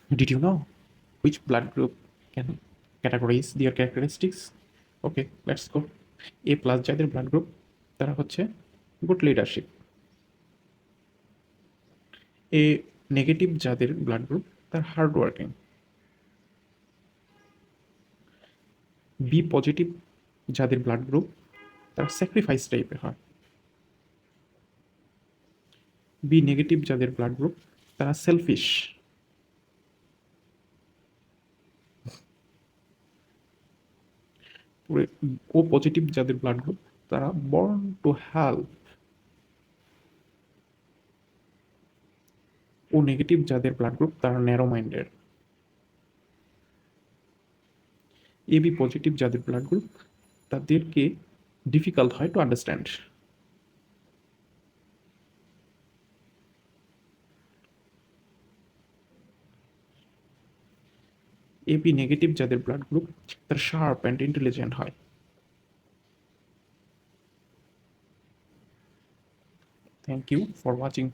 Did you know which blood group can categorize their characteristics? Okay, let's go. A plus যাদের blood group তারা হচ্ছে good leadership. A negative যাদের blood group তারা hard working. B positive যাদের blood group তারা sacrifice টাইপের হয়। B negative যাদের ব্লাড গ্রুপ তারা সেলফিশ। ও পজিটিভ যাদের ব্লাড গ্রুপ তারা born to help. O negative যাদের ব্লাড গ্রুপ তারা ন্যারো মাইন্ডেড। এবি পজিটিভ যাদের ব্লাড গ্রুপ তাদেরকে ডিফিকাল্ট হয় টু আন্ডারস্ট্যান্ড। এবি নেগেটিভ যাদের ব্লাড গ্রুপ তারা শার্প অ্যান্ড ইন্টেলিজেন্ট হয়। Thank you for watching.